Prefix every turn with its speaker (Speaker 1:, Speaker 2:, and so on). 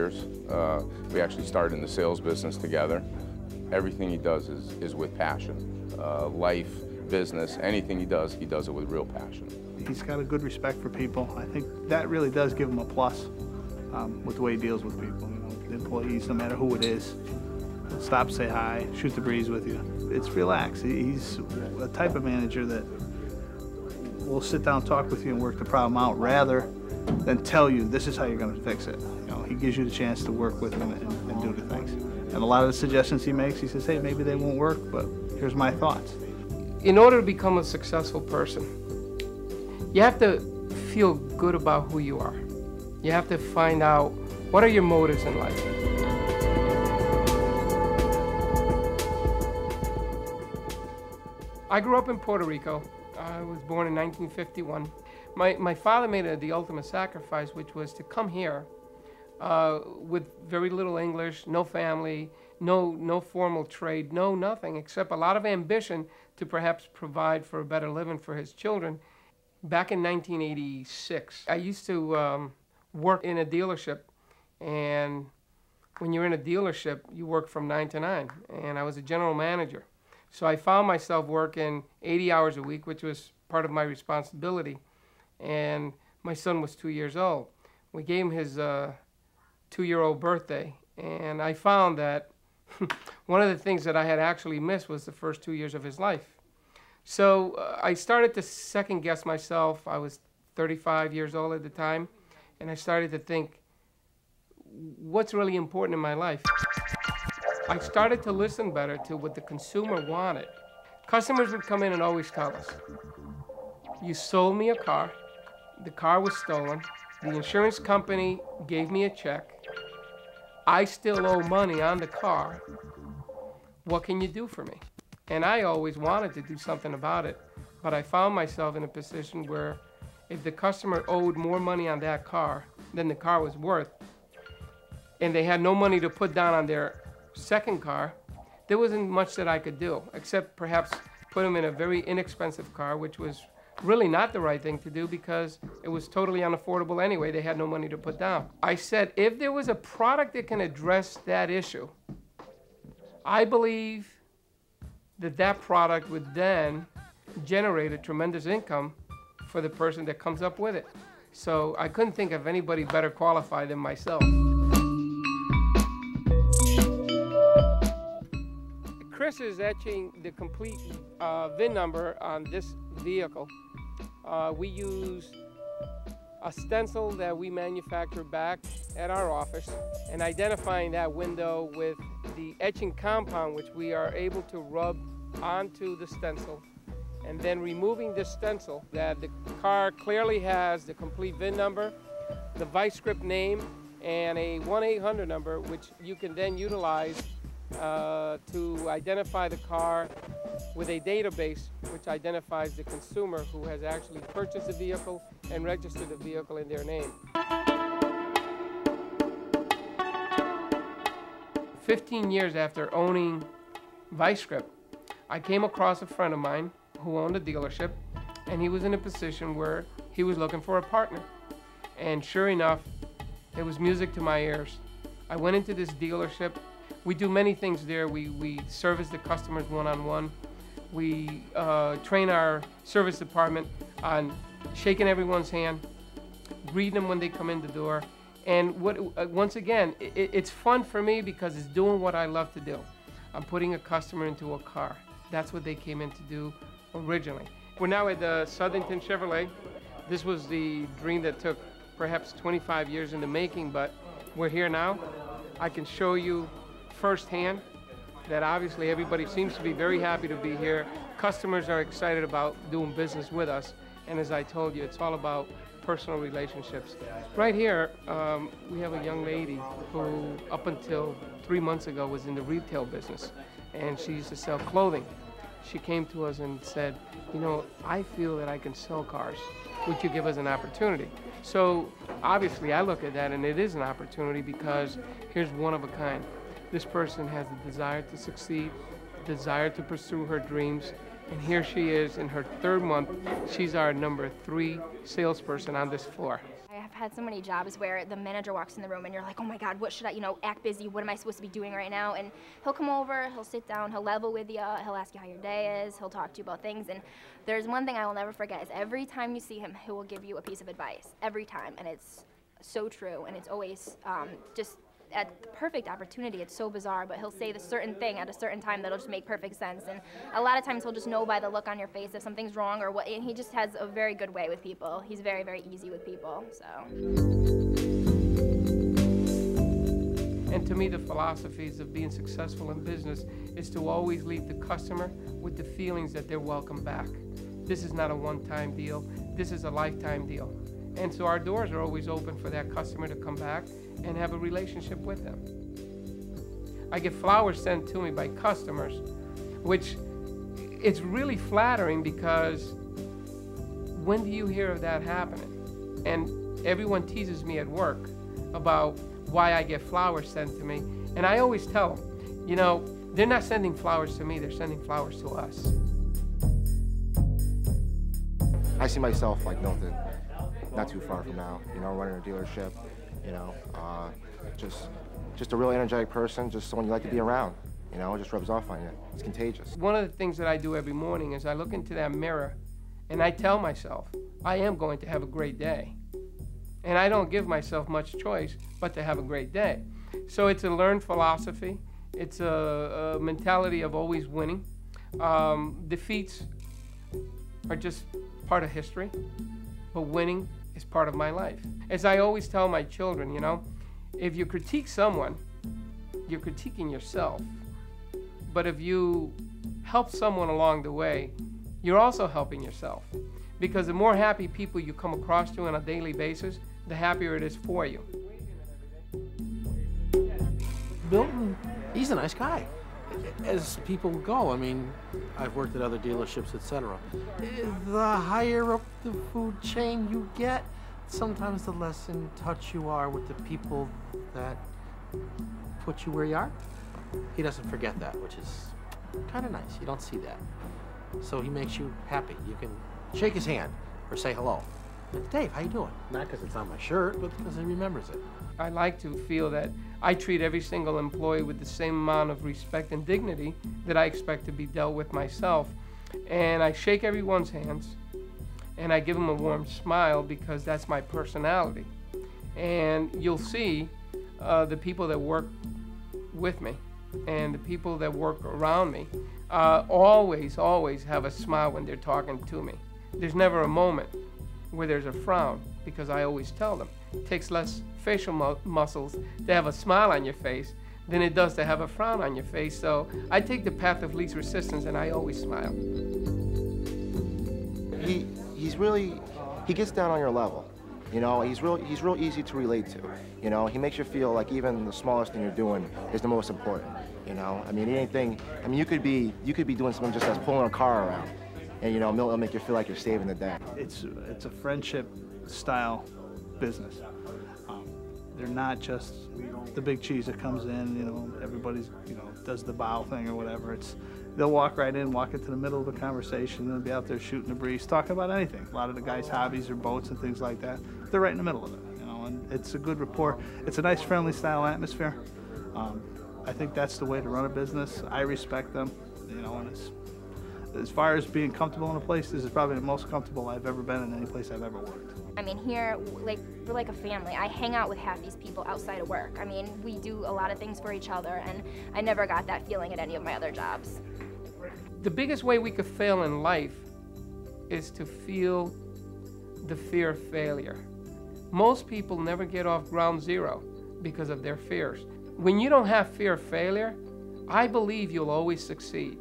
Speaker 1: years. We actually started in the sales business together. Everything he does is with passion. Life, business, anything he does it with real passion.
Speaker 2: He's got a good respect for people. I think that really does give him a plus with the way he deals with people. You know, the employees, no matter who it is, stop, say hi, shoot the breeze with you. It's relaxed. He's a type of manager that will sit down, talk with you, and work the problem out rather than tell you this is how you're going to fix it. You know, he gives you the chance to work with him and do the things. And a lot of the suggestions he makes, he says, hey, maybe they won't work, but here's my thoughts.
Speaker 3: In order to become a successful person, you have to feel good about who you are. You have to find out what are your motives in life. I grew up in Puerto Rico. I was born in 1951. My father made the ultimate sacrifice, which was to come here with very little English, no family, no formal trade, no nothing, except a lot of ambition to perhaps provide for a better living for his children. Back in 1986, I used to work in a dealership, and when you're in a dealership, you work from 9 to 9, and I was a general manager. So I found myself working 80 hours a week, which was part of my responsibility, and my son was 2 years old. We gave him his 2-year-old birthday, and I found that one of the things that I had actually missed was the first 2 years of his life. So I started to second guess myself. I was 35 years old at the time, and I started to think, what's really important in my life? I started to listen better to what the consumer wanted. Customers would come in and always tell us, you sold me a car, the car was stolen, the insurance company gave me a check, I still owe money on the car, what can you do for me? And I always wanted to do something about it, but I found myself in a position where if the customer owed more money on that car than the car was worth, and they had no money to put down on their second car, there wasn't much that I could do, except perhaps put them in a very inexpensive car, which was really not the right thing to do because it was totally unaffordable anyway. They had no money to put down. I said, if there was a product that can address that issue, I believe that that product would then generate a tremendous income for the person that comes up with it. So I couldn't think of anybody better qualified than myself. Chris is etching the complete VIN number on this vehicle. We use a stencil that we manufacture back at our office and identifying that window with the etching compound, which we are able to rub onto the stencil, and then removing the stencil that the car clearly has the complete VIN number, the vice script name, and a 1-800 number, which you can then utilize to identify the car with a database which identifies the consumer who has actually purchased the vehicle and registered the vehicle in their name. 15 years after owning ViceScript, I came across a friend of mine who owned a dealership, and he was in a position where he was looking for a partner. And sure enough, it was music to my ears. I went into this dealership. We do many things there. We service the customers one-on-one. We train our service department on shaking everyone's hand, greeting them when they come in the door. And once again, it's fun for me because it's doing what I love to do. I'm putting a customer into a car. That's what they came in to do originally. We're now at the Southington Chevrolet. This was the dream that took perhaps 25 years in the making, but we're here now. I can show you firsthand that obviously everybody seems to be very happy to be here. Customers are excited about doing business with us, and as I told you, it's all about personal relationships. Right here, we have a young lady who up until 3 months ago was in the retail business, and she used to sell clothing. She came to us and said, you know, I feel that I can sell cars. Would you give us an opportunity? So obviously I look at that and it is an opportunity because here's one of a kind. This person has the desire to succeed, the desire to pursue her dreams, and here she is in her 3rd month. She's our number 3 salesperson on this floor.
Speaker 4: I have had so many jobs where the manager walks in the room and you're like, oh my God, what should I, act busy, what am I supposed to be doing right now? And he'll come over, he'll sit down, he'll level with you, he'll ask you how your day is, he'll talk to you about things. And there's one thing I will never forget is every time you see him, he will give you a piece of advice, every time. And it's so true, and it's always just at perfect opportunity. It's so bizarre, but he'll say the certain thing at a certain time that'll just make perfect sense. And a lot of times he'll just know by the look on your face if something's wrong or what, and he just has a very good way with people. He's very, very easy with people, so.
Speaker 3: And to me, the philosophies of being successful in business is to always leave the customer with the feelings that they're welcome back. This is not a one-time deal. This is a lifetime deal. And so our doors are always open for that customer to come back and have a relationship with them. I get flowers sent to me by customers, which it's really flattering because when do you hear of that happening? And everyone teases me at work about why I get flowers sent to me. And I always tell them, they're not sending flowers to me, they're sending flowers to us.
Speaker 5: I see myself like Milton, not too far from now, running a dealership, just a really energetic person, just someone you like to be around, it just rubs off on you. It's contagious.
Speaker 3: One of the things that I do every morning is I look into that mirror and I tell myself, I am going to have a great day. And I don't give myself much choice but to have a great day. So it's a learned philosophy. It's a mentality of always winning. Defeats are just part of history, but winning is part of my life. As I always tell my children, if you critique someone, you're critiquing yourself. But if you help someone along the way, you're also helping yourself. Because the more happy people you come across to on a daily basis, the happier it is for you.
Speaker 6: Milton, he's a nice guy. As people go, I've worked at other dealerships, etc. The higher up the food chain you get, sometimes the less in touch you are with the people that put you where you are. He doesn't forget that, which is kind of nice. You don't see that. So he makes you happy. You can shake his hand or say hello. Dave, how you doing? Not because it's on my shirt, but because he remembers it.
Speaker 3: I like to feel that I treat every single employee with the same amount of respect and dignity that I expect to be dealt with myself. And I shake everyone's hands, and I give them a warm smile because that's my personality. And you'll see the people that work with me and the people that work around me always have a smile when they're talking to me. There's never a moment where there's a frown, because I always tell them it takes less facial muscles to have a smile on your face than it does to have a frown on your face. So I take the path of least resistance, and I always smile.
Speaker 5: He gets down on your level. He's real easy to relate to. He makes you feel like even the smallest thing you're doing is the most important. Anything. You could be doing something just as pulling a car around, and Milton will make you feel like you're saving the day.
Speaker 2: It's a friendship style business. They're not just the big cheese that comes in. Everybody's does the bow thing or whatever. They'll walk right in, walk into the middle of a conversation, they'll be out there shooting the breeze, talking about anything. A lot of the guys' hobbies or boats and things like that. They're right in the middle of it, and it's a good rapport. It's a nice, friendly style atmosphere. I think that's the way to run a business. I respect them, and as far as being comfortable in a place, this is probably the most comfortable I've ever been in any place I've ever worked.
Speaker 4: Here, we're like a family. I hang out with half these people outside of work. We do a lot of things for each other, and I never got that feeling at any of my other jobs.
Speaker 3: The biggest way we could fail in life is to feel the fear of failure. Most people never get off ground zero because of their fears. When you don't have fear of failure, I believe you'll always succeed.